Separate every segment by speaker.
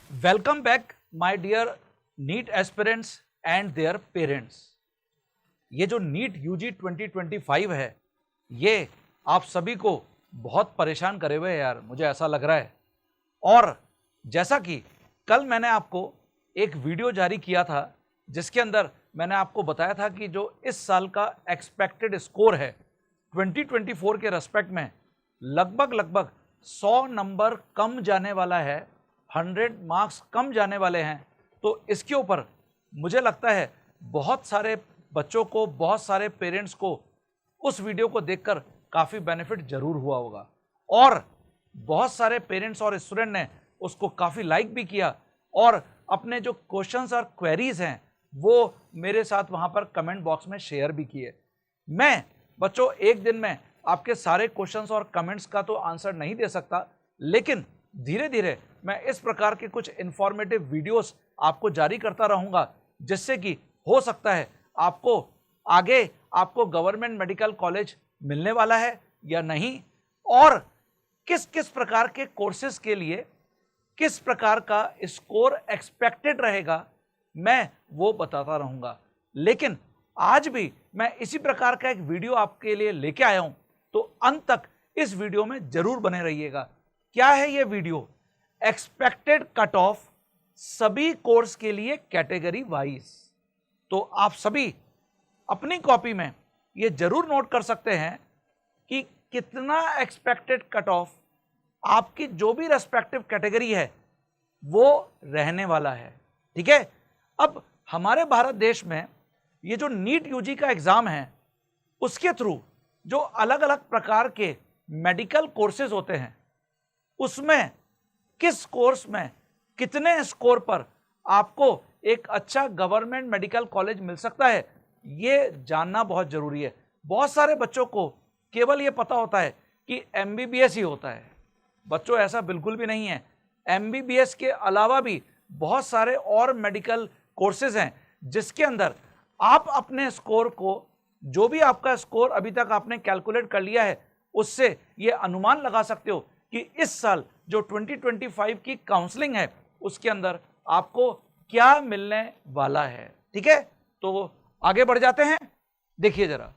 Speaker 1: Welcome back my dear NEET aspirants and their parents. ये जो NEET UG 2025 है, ये आप सभी को बहुत परेशान करे हुए है यार, मुझे ऐसा लग रहा है। और जैसा कि कल मैंने आपको एक वीडियो जारी किया था जिसके अंदर मैंने आपको बताया था कि जो इस साल का एक्सपेक्टेड स्कोर है 2024 के रेस्पेक्ट में लगभग 100 नंबर कम जाने वाला है, 100 मार्क्स कम जाने वाले हैं। तो इसके ऊपर मुझे लगता है बहुत सारे बच्चों को, बहुत सारे पेरेंट्स को उस वीडियो को देखकर काफ़ी बेनिफिट जरूर हुआ होगा और बहुत सारे पेरेंट्स और स्टूडेंट ने उसको काफ़ी लाइक भी किया और अपने जो क्वेश्चंस और क्वेरीज हैं वो मेरे साथ वहाँ पर कमेंट बॉक्स में शेयर भी किए। मैं बच्चों एक दिन में आपके सारे क्वेश्चंस और कमेंट्स का तो आंसर नहीं दे सकता, लेकिन धीरे धीरे मैं इस प्रकार के कुछ इंफॉर्मेटिव वीडियोस आपको जारी करता रहूंगा जिससे कि हो सकता है आपको गवर्नमेंट मेडिकल कॉलेज मिलने वाला है या नहीं, और किस किस प्रकार के कोर्सेज के लिए किस प्रकार का स्कोर एक्सपेक्टेड रहेगा मैं वो बताता रहूंगा। लेकिन आज भी मैं इसी प्रकार का एक वीडियो आपके लिए लेके आया हूं, तो अंत तक इस वीडियो में जरूर बने रहिएगा। क्या है ये वीडियो? एक्सपेक्टेड कट ऑफ सभी कोर्स के लिए कैटेगरी वाइज। तो आप सभी अपनी कॉपी में ये जरूर नोट कर सकते हैं कि कितना एक्सपेक्टेड कट ऑफ आपकी जो भी रेस्पेक्टिव कैटेगरी है वो रहने वाला है। ठीक है, अब हमारे भारत देश में ये जो नीट यूजी का एग्जाम है उसके थ्रू जो अलग अलग प्रकार के मेडिकल कोर्सेज होते हैं उसमें किस कोर्स में कितने स्कोर पर आपको एक अच्छा गवर्नमेंट मेडिकल कॉलेज मिल सकता है ये जानना बहुत जरूरी है। बहुत सारे बच्चों को केवल ये पता होता है कि एमबीबीएस ही होता है। बच्चों ऐसा बिल्कुल भी नहीं है। एमबीबीएस के अलावा भी बहुत सारे और मेडिकल कोर्सेज हैं जिसके अंदर आप अपने स्कोर को, जो भी आपका स्कोर अभी तक आपने कैलकुलेट कर लिया है, उससे ये अनुमान लगा सकते हो कि इस साल जो 2025 की काउंसलिंग है उसके अंदर आपको क्या मिलने वाला है। ठीक है, तो आगे बढ़ जाते हैं। देखिए जरा,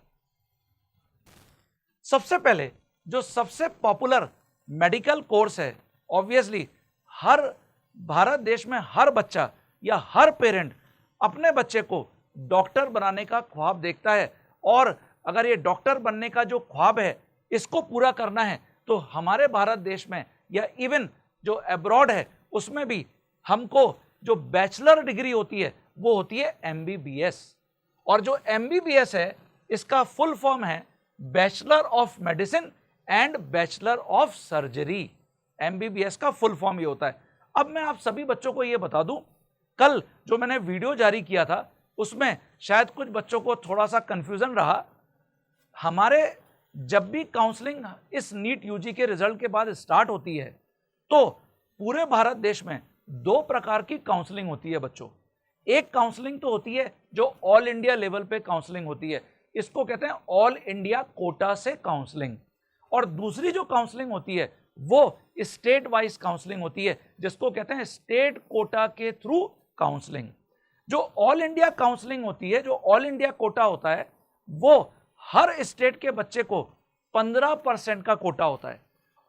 Speaker 1: सबसे पहले जो सबसे पॉपुलर मेडिकल कोर्स है, ऑब्वियसली हर भारत देश में हर बच्चा या हर पेरेंट अपने बच्चे को डॉक्टर बनाने का ख्वाब देखता है, और अगर ये डॉक्टर बनने का जो ख्वाब है इसको पूरा करना है तो हमारे भारत देश में या इवन जो अब्रॉड है उसमें भी हमको जो बैचलर डिग्री होती है वो होती है एमबीबीएस। और जो एमबीबीएस है इसका फुल फॉर्म है bachelor of medicine and bachelor of surgery. MBBS का फुल फॉर्म ये होता है। अब मैं आप सभी बच्चों को ये बता दूं, कल जो मैंने वीडियो जारी किया था उसमें शायद कुछ बच्चों को थोड़ा सा कंफ्यूजन रहा। हमारे जब भी काउंसलिंग इस नीट यूजी के रिजल्ट के बाद स्टार्ट होती है तो पूरे भारत देश में दो प्रकार की काउंसलिंग होती है बच्चों। एक काउंसलिंग तो होती है जो ऑल इंडिया लेवल पे काउंसलिंग होती है, इसको कहते हैं ऑल इंडिया कोटा से काउंसलिंग। और दूसरी जो काउंसलिंग होती है वो स्टेट वाइज काउंसलिंग होती है जिसको कहते हैं स्टेट कोटा के थ्रू काउंसलिंग। जो ऑल इंडिया काउंसलिंग होती है, जो ऑल इंडिया कोटा होता है, वो हर स्टेट के बच्चे को 15% का कोटा होता है।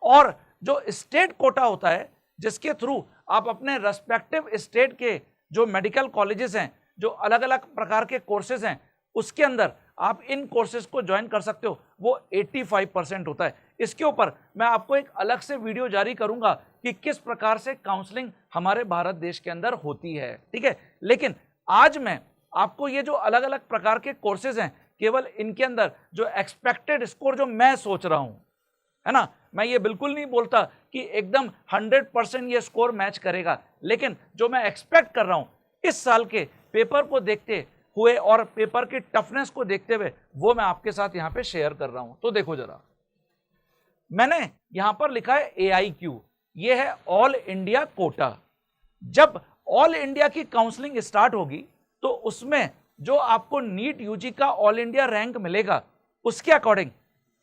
Speaker 1: और जो स्टेट कोटा होता है जिसके थ्रू आप अपने रेस्पेक्टिव स्टेट के जो मेडिकल कॉलेजेस हैं, जो अलग अलग प्रकार के कोर्सेज हैं, उसके अंदर आप इन कोर्सेज को ज्वाइन कर सकते हो, वो 85% होता है। इसके ऊपर मैं आपको एक अलग से वीडियो जारी करूंगा कि किस प्रकार से काउंसलिंग हमारे भारत देश के अंदर होती है। ठीक है, लेकिन आज मैं आपको ये जो अलग अलग प्रकार के कोर्सेज हैं, केवल इनके अंदर जो एक्सपेक्टेड स्कोर जो मैं सोच रहा हूं, है ना, मैं ये बिल्कुल नहीं बोलता कि एकदम 100% ये स्कोर मैच करेगा, लेकिन जो मैं एक्सपेक्ट कर रहा हूं इस साल के पेपर को देखते हुए और पेपर की टफनेस को देखते हुए, वो मैं आपके साथ यहां पे शेयर कर रहा हूं। तो देखो जरा, मैंने यहां पर लिखा है AIQ, ये है ऑल इंडिया कोटा। जब ऑल इंडिया की काउंसलिंग स्टार्ट होगी तो उसमें जो आपको नीट यूजी का ऑल इंडिया रैंक मिलेगा उसके अकॉर्डिंग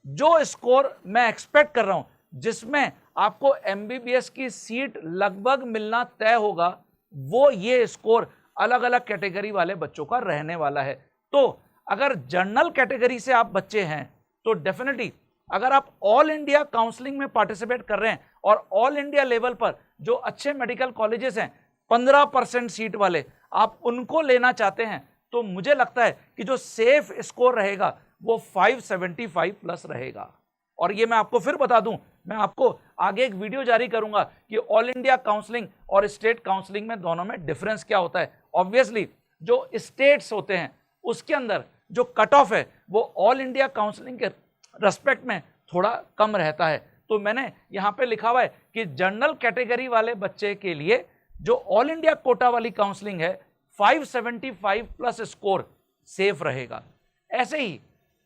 Speaker 1: जो स्कोर मैं एक्सपेक्ट कर रहा हूं जिसमें आपको एमबीबीएस की सीट लगभग मिलना तय होगा, वो ये स्कोर अलग अलग कैटेगरी वाले बच्चों का रहने वाला है। तो अगर जनरल कैटेगरी से आप बच्चे हैं तो डेफिनेटली अगर आप ऑल इंडिया काउंसलिंग में पार्टिसिपेट कर रहे हैं और ऑल इंडिया लेवल पर जो अच्छे मेडिकल कॉलेजेस हैं 15% सीट वाले, आप उनको लेना चाहते हैं, तो मुझे लगता है कि जो सेफ स्कोर रहेगा वो 575 प्लस रहेगा। और ये मैं आपको फिर बता दूं, मैं आपको आगे एक वीडियो जारी करूंगा कि ऑल इंडिया काउंसलिंग और स्टेट काउंसलिंग में दोनों में डिफरेंस क्या होता है। ऑब्वियसली जो स्टेट्स होते हैं उसके अंदर जो कट ऑफ है वो ऑल इंडिया काउंसलिंग के रेस्पेक्ट में थोड़ा कम रहता है। तो मैंने यहाँ पे लिखा हुआ है कि जनरल कैटेगरी वाले बच्चे के लिए जो ऑल इंडिया कोटा वाली काउंसलिंग है 575 प्लस स्कोर सेफ रहेगा। ऐसे ही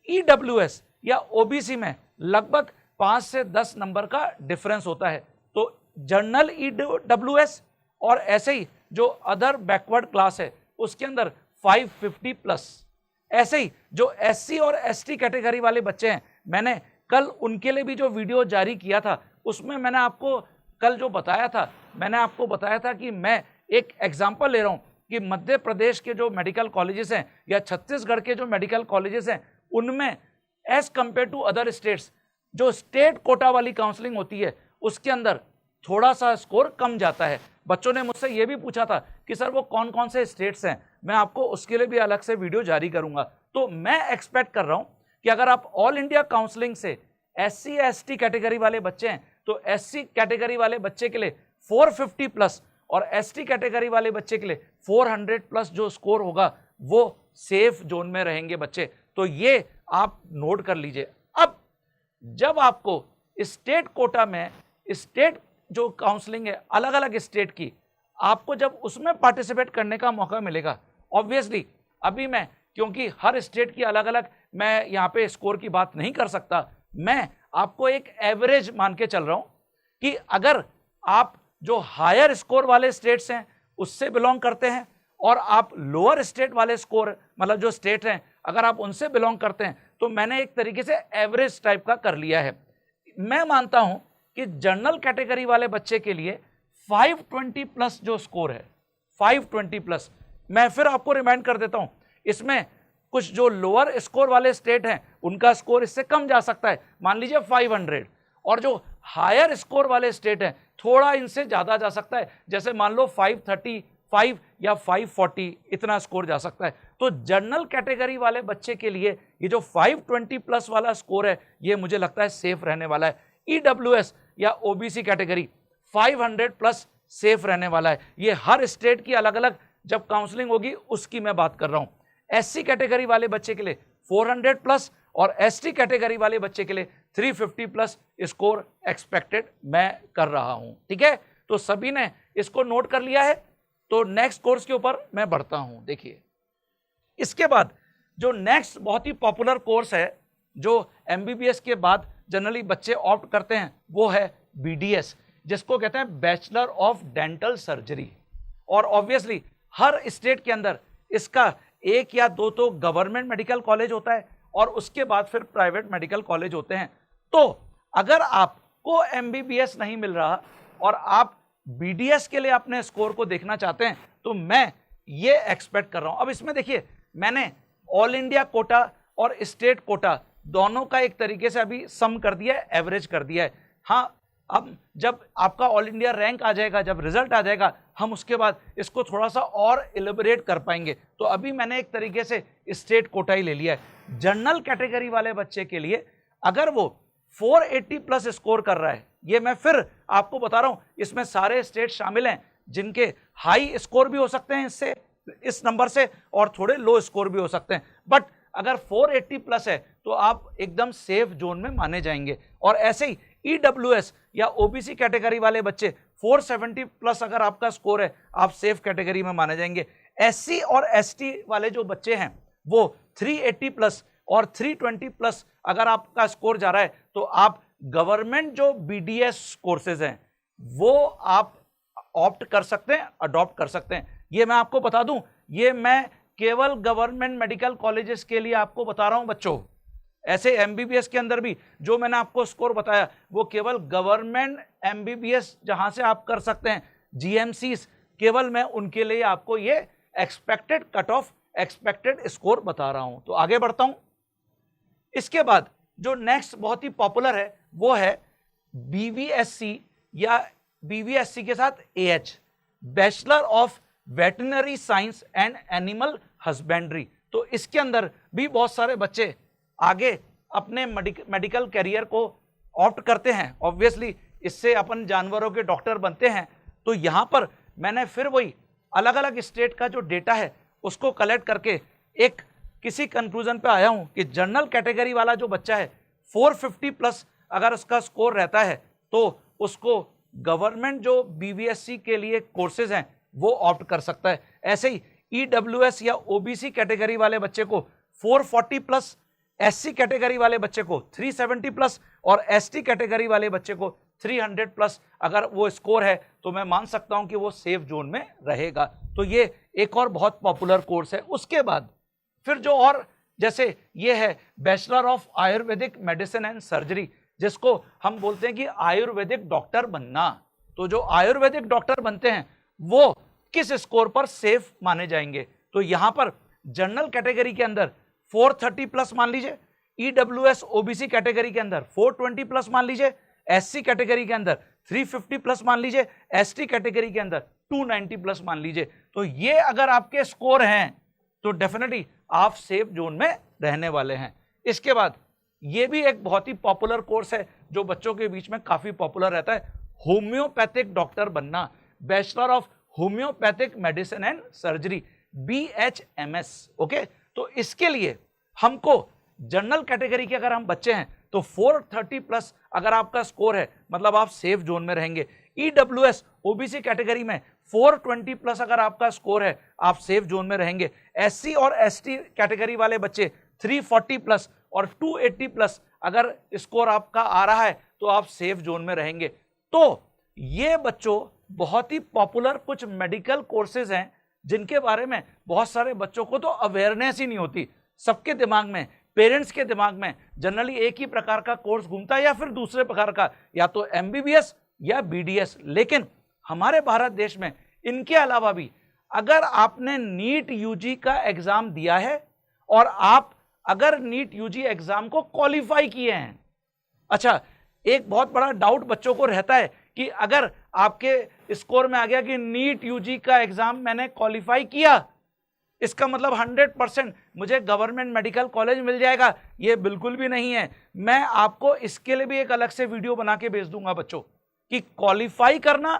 Speaker 1: ईडब्ल्यूएस या ओबीसी में लगभग 5 से 10 नंबर का डिफरेंस होता है। तो जनरल ईडब्ल्यूएस और ऐसे ही जो अदर बैकवर्ड क्लास है उसके अंदर 550 प्लस। ऐसे ही जो एससी और एसटी कैटेगरी वाले बच्चे हैं, मैंने कल उनके लिए भी जो वीडियो जारी किया था उसमें मैंने आपको कल जो बताया था, मैंने आपको बताया था कि मैं एक एग्जांपल ले रहा हूं कि मध्य प्रदेश के जो मेडिकल कॉलेजेस हैं या छत्तीसगढ़ के जो मेडिकल कॉलेजेस हैं उनमें as compare to other states जो स्टेट कोटा वाली काउंसलिंग होती है उसके अंदर थोड़ा सा स्कोर कम जाता है। बच्चों ने मुझसे ये भी पूछा था कि सर वो कौन कौन से स्टेट्स हैं, मैं आपको उसके लिए भी अलग से वीडियो जारी करूंगा। तो मैं एक्सपेक्ट कर रहा हूं कि अगर आप ऑल इंडिया काउंसलिंग से एससी एसटी कैटेगरी वाले बच्चे हैं तो एससी कैटेगरी वाले बच्चे के लिए 450 प्लस और एसटी कैटेगरी वाले बच्चे के लिए 400 प्लस जो स्कोर होगा वो सेफ जोन में रहेंगे बच्चे। तो ये आप नोट कर लीजिए। अब जब आपको स्टेट कोटा में स्टेट जो काउंसलिंग है अलग अलग स्टेट की, आपको जब उसमें पार्टिसिपेट करने का मौका मिलेगा, ऑब्वियसली अभी मैं क्योंकि हर स्टेट की अलग अलग मैं यहाँ पे स्कोर की बात नहीं कर सकता, मैं आपको एक एवरेज मान के चल रहा हूँ कि अगर आप जो हायर स्कोर वाले स्टेट्स हैं उससे बिलोंग करते हैं और आप लोअर स्टेट वाले स्कोर मतलब जो स्टेट हैं अगर आप उनसे बिलोंग करते हैं, तो मैंने एक तरीके से एवरेज टाइप का कर लिया है। मैं मानता हूं कि जनरल कैटेगरी वाले बच्चे के लिए 520 प्लस जो स्कोर है 520 प्लस, मैं फिर आपको रिमाइंड कर देता हूं, इसमें कुछ जो लोअर स्कोर वाले स्टेट हैं उनका स्कोर इससे कम जा सकता है, मान लीजिए 500, और जो हायर स्कोर वाले स्टेट हैं थोड़ा इनसे ज्यादा जा सकता है, जैसे मान लो 535 या 540 इतना स्कोर जा सकता है। तो जनरल कैटेगरी वाले बच्चे के लिए ये जो 520 प्लस वाला स्कोर है ये मुझे लगता है सेफ रहने वाला है। ईडब्ल्यूएस या ओबीसी कैटेगरी 500 प्लस सेफ रहने वाला है। ये हर स्टेट की अलग अलग जब काउंसलिंग होगी उसकी मैं बात कर रहा हूं। एससी कैटेगरी वाले बच्चे के लिए 400 प्लस और एसटी कैटेगरी वाले बच्चे के लिए 350 प्लस स्कोर एक्सपेक्टेड मैं कर रहा हूं। ठीक है, तो सभी ने इसको नोट कर लिया है। तो नेक्स्ट कोर्स के ऊपर मैं बढ़ता हूं। देखिए, इसके बाद जो नेक्स्ट बहुत ही पॉपुलर कोर्स है जो एमबीबीएस के बाद जनरली बच्चे ऑप्ट करते हैं वो है बीडीएस, जिसको कहते हैं बैचलर ऑफ डेंटल सर्जरी। और ऑब्वियसली हर स्टेट के अंदर इसका एक या दो तो गवर्नमेंट मेडिकल कॉलेज होता है और उसके बाद फिर प्राइवेट मेडिकल कॉलेज होते हैं। तो अगर आपको एमबीबीएस नहीं मिल रहा और आप बीडीएस के लिए अपने स्कोर को देखना चाहते हैं तो मैं ये एक्सपेक्ट कर रहा हूं। अब इसमें देखिए, मैंने ऑल इंडिया कोटा और स्टेट कोटा दोनों का एक तरीके से अभी सम कर दिया है, एवरेज कर दिया है। हाँ, अब जब आपका ऑल इंडिया रैंक आ जाएगा, जब रिजल्ट आ जाएगा, हम उसके बाद इसको थोड़ा सा और इलेबोरेट कर पाएंगे। तो अभी मैंने एक तरीके से स्टेट कोटा ही ले लिया है। जनरल कैटेगरी वाले बच्चे के लिए अगर वो 480 प्लस स्कोर कर रहा है, ये मैं फिर आपको बता रहा हूं, इसमें सारे स्टेट शामिल हैं जिनके हाई स्कोर भी हो सकते हैं इससे, इस नंबर से, और थोड़े लो स्कोर भी हो सकते हैं। बट अगर 480 प्लस है तो आप एकदम सेफ जोन में माने जाएंगे। और ऐसे ही ईडब्ल्यूएस या ओबीसी कैटेगरी वाले बच्चे 470 प्लस अगर आपका स्कोर है, आप सेफ कैटेगरी में माने जाएंगे। एससी और एसटी वाले जो बच्चे हैं वो 380 प्लस और 320 प्लस अगर आपका स्कोर जा रहा है तो आप गवर्नमेंट जो बीडीएस कोर्सेज हैं वो आप ऑप्ट कर सकते हैं, अडॉप्ट कर सकते हैं। ये मैं आपको बता दूं, ये मैं केवल गवर्नमेंट मेडिकल कॉलेजेस के लिए आपको बता रहा हूं बच्चों। ऐसे एमबीबीएस के अंदर भी जो मैंने आपको स्कोर बताया वो केवल गवर्नमेंट एमबीबीएस जहां से आप कर सकते हैं, जीएमसीस, केवल मैं उनके लिए आपको ये expected cut off, expected score बता रहा हूं। तो आगे बढ़ता हूं। इसके बाद जो नेक्स्ट बहुत ही पॉपुलर है वो है बीवीएससी या बीवीएससी के साथ AH, bachelor of veterinary science and animal husbandry. तो इसके अंदर भी बहुत सारे बच्चे आगे अपने मेडिकल करियर को ऑप्ट करते हैं। ऑब्वियसली इससे अपन जानवरों के डॉक्टर बनते हैं। तो यहां पर मैंने फिर वही अलग अलग स्टेट का जो डेटा है उसको कलेक्ट करके एक किसी कंक्लूजन पे आया हूं कि जनरल कैटेगरी वाला जो बच्चा है 450 प्लस अगर उसका स्कोर रहता है तो उसको गवर्नमेंट जो बीवीएससी के लिए कोर्सेज हैं वो ऑप्ट कर सकता है। ऐसे ही ईडब्ल्यूएस या ओबीसी कैटेगरी वाले बच्चे को 440 प्लस, एससी कैटेगरी वाले बच्चे को 370 प्लस और एसटी कैटेगरी वाले बच्चे को 300 प्लस अगर वो स्कोर है तो मैं मान सकता हूं कि वो सेफ जोन में रहेगा। तो ये एक और बहुत पॉपुलर कोर्स है। उसके बाद फिर जो और जैसे ये है bachelor of Ayurvedic medicine and surgery, जिसको हम बोलते हैं कि आयुर्वेदिक डॉक्टर बनना। तो जो आयुर्वेदिक डॉक्टर बनते हैं वो किस स्कोर पर सेफ माने जाएंगे? तो यहां पर जनरल कैटेगरी के अंदर 430 प्लस मान लीजिए, ईडब्ल्यूएस ओबीसी कैटेगरी के अंदर 420 प्लस मान लीजिए, एससी कैटेगरी के अंदर 350 प्लस मान लीजिए, एसटी कैटेगरी के अंदर 290 प्लस मान लीजिए। तो ये अगर आपके स्कोर हैं तो डेफिनेटली आप सेफ जोन में रहने वाले हैं। इसके बाद ये भी एक बहुत ही पॉपुलर कोर्स है जो बच्चों के बीच में काफी पॉपुलर रहता है, होम्योपैथिक डॉक्टर बनना, bachelor of homeopathic medicine and surgery, BHMS। Okay, तो इसके लिए हमको जनरल कैटेगरी के अगर हम बच्चे हैं तो 430 प्लस अगर आपका स्कोर है मतलब आप सेफ जोन में रहेंगे। ईडब्ल्यूएस ओबीसी कैटेगरी में 420 प्लस अगर आपका स्कोर है आप सेफ जोन में रहेंगे। एससी और एसटी कैटेगरी वाले बच्चे 340 प्लस और 280 प्लस अगर स्कोर आपका आ रहा है तो आप सेफ जोन में रहेंगे। तो ये बच्चों बहुत ही पॉपुलर कुछ मेडिकल कोर्सेज हैं जिनके बारे में बहुत सारे बच्चों को तो अवेयरनेस ही नहीं होती। सबके दिमाग में, पेरेंट्स के दिमाग में जनरली एक ही प्रकार का कोर्स घूमता है या फिर दूसरे प्रकार का, या तो एमबीबीएस या बीडीएस। लेकिन हमारे भारत देश में इनके अलावा भी अगर आपने नीट यूजी का एग्जाम दिया है और आप अगर नीट यूजी एग्जाम को क्वालिफाई किए हैं, अच्छा एक बहुत बड़ा डाउट बच्चों को रहता है कि अगर आपके स्कोर में आ गया कि नीट यूजी का एग्जाम मैंने क्वालिफाई किया इसका मतलब 100% मुझे गवर्नमेंट मेडिकल कॉलेज मिल जाएगा। ये बिल्कुल भी नहीं है। मैं आपको इसके लिए भी एक अलग से वीडियो बना के भेज दूंगा बच्चों कि क्वालिफाई करना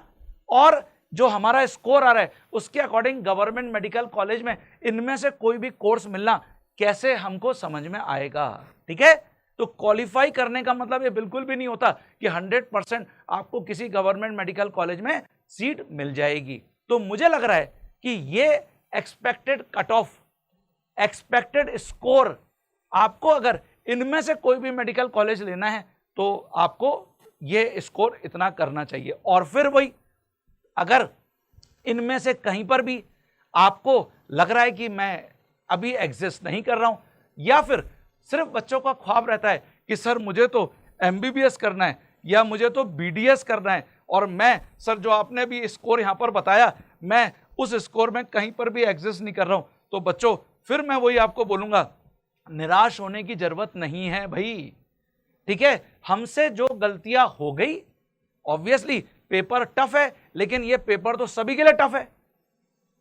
Speaker 1: और जो हमारा स्कोर आ रहा है उसके अकॉर्डिंग गवर्नमेंट मेडिकल कॉलेज में इनमें से कोई भी कोर्स मिलना कैसे हमको समझ में आएगा। ठीक है, तो क्वालिफाई करने का मतलब ये बिल्कुल भी नहीं होता कि 100% आपको किसी गवर्नमेंट मेडिकल कॉलेज में सीट मिल जाएगी। तो मुझे लग रहा है कि ये expected cut off, expected score, आपको अगर इनमें से कोई भी मेडिकल कॉलेज लेना है तो आपको ये स्कोर इतना करना चाहिए। और फिर वही अगर इनमें से कहीं पर भी आपको लग रहा है कि मैं अभी एग्जिस्ट नहीं कर रहा हूं या फिर सिर्फ बच्चों का ख्वाब रहता है कि सर मुझे तो एमबीबीएस करना है या मुझे तो बीडीएस करना है और मैं सर जो आपने भी स्कोर यहां पर बताया मैं उस स्कोर में कहीं पर भी एग्जिस्ट नहीं कर रहा हूं, तो बच्चों फिर मैं वही आपको बोलूंगा निराश होने की जरूरत नहीं है भाई। ठीक है, हमसे जो गलतियां हो गई, ऑब्वियसली पेपर टफ है लेकिन ये पेपर तो सभी के लिए टफ है,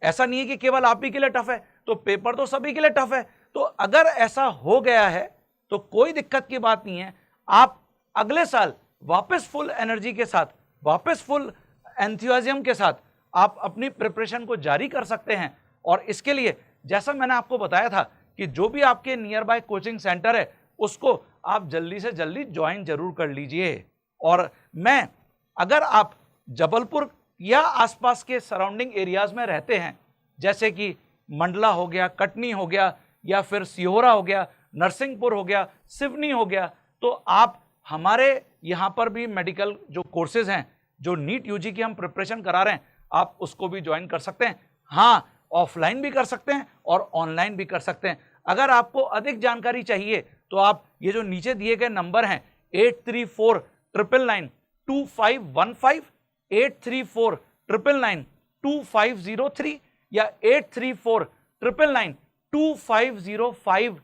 Speaker 1: ऐसा नहीं है कि केवल आप ही के लिए टफ है, तो पेपर तो सभी के लिए टफ है। तो अगर ऐसा हो गया है तो कोई दिक्कत की बात नहीं है, आप अगले साल वापस फुल एनर्जी के साथ, वापस फुल एंथुसियाज्म के साथ आप अपनी प्रिपरेशन को जारी कर सकते हैं। और इसके लिए जैसा मैंने आपको बताया था कि जो भी आपके नियर बाय कोचिंग सेंटर है उसको आप जल्दी से जल्दी ज्वाइन जरूर कर लीजिए। और मैं अगर आप जबलपुर या आसपास के सराउंडिंग एरियाज में रहते हैं जैसे कि मंडला हो गया, कटनी हो गया या फिर सिहोरा हो गया, नरसिंहपुर हो गया, सिवनी हो गया, तो आप हमारे यहाँ पर भी मेडिकल जो कोर्सेज हैं जो नीट यूजी की हम प्रिपरेशन करा रहे हैं आप उसको भी ज्वाइन कर सकते हैं। हाँ, ऑफलाइन भी कर सकते हैं और ऑनलाइन भी कर सकते हैं। अगर आपको अधिक जानकारी चाहिए तो आप ये जो नीचे दिए गए नंबर हैं 8349992515, 8349992503 या 8349992505,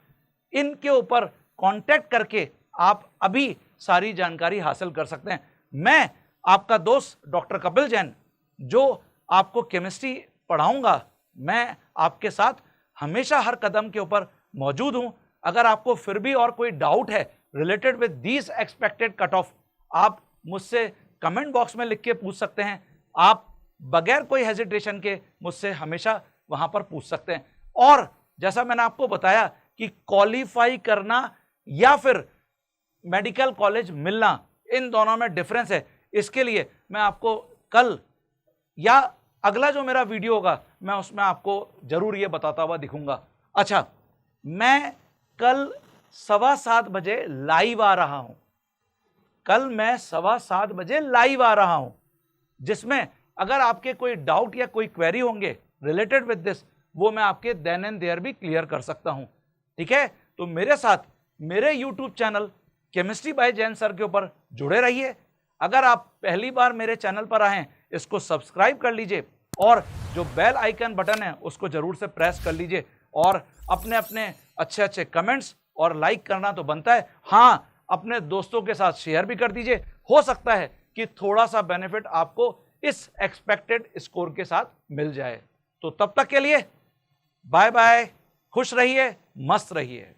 Speaker 1: इनके ऊपर कांटेक्ट करके आप अभी सारी जानकारी हासिल कर सकते हैं। मैं आपका दोस्त डॉक्टर कपिल जैन, जो आपको केमिस्ट्री पढ़ाऊंगा, मैं आपके साथ हमेशा हर कदम के ऊपर मौजूद हूं। अगर आपको फिर भी और कोई डाउट है related with these expected cut off, आप मुझसे कमेंट बॉक्स में लिख के पूछ सकते हैं। आप बगैर कोई हेजिटेशन के मुझसे हमेशा वहां पर पूछ सकते हैं। और जैसा मैंने आपको बताया कि क्वालिफाई करना या फिर मेडिकल कॉलेज मिलना, इन दोनों में डिफरेंस है। इसके लिए मैं आपको कल या अगला जो मेरा वीडियो होगा मैं उसमें आपको जरूर ये बताता हुआ दिखूंगा। अच्छा, मैं कल 7:15 बजे लाइव आ रहा हूं। कल मैं 7:15 बजे लाइव आ रहा हूं, जिसमें अगर आपके कोई डाउट या कोई क्वेरी होंगे रिलेटेड विद दिस, वो मैं आपके देन एंड देयर भी क्लियर कर सकता हूं। ठीक है, तो मेरे साथ मेरे YouTube channel chemistry bye Jain sir के ऊपर जुड़े रहिए। अगर आप पहली बार मेरे चैनल पर आए हैं, इसको सब्सक्राइब कर लीजिए और जो बेल आइकन बटन है उसको जरूर से प्रेस कर लीजिए। और अपने अपने अच्छे अच्छे कमेंट्स और लाइक करना तो बनता है, हाँ, अपने दोस्तों के साथ शेयर भी कर दीजिए। हो सकता है कि थोड़ा सा बेनिफिट आपको इस एक्सपेक्टेड स्कोर के साथ मिल जाए। तो तब तक के लिए बाय बाय, खुश रहिए, मस्त रहिए।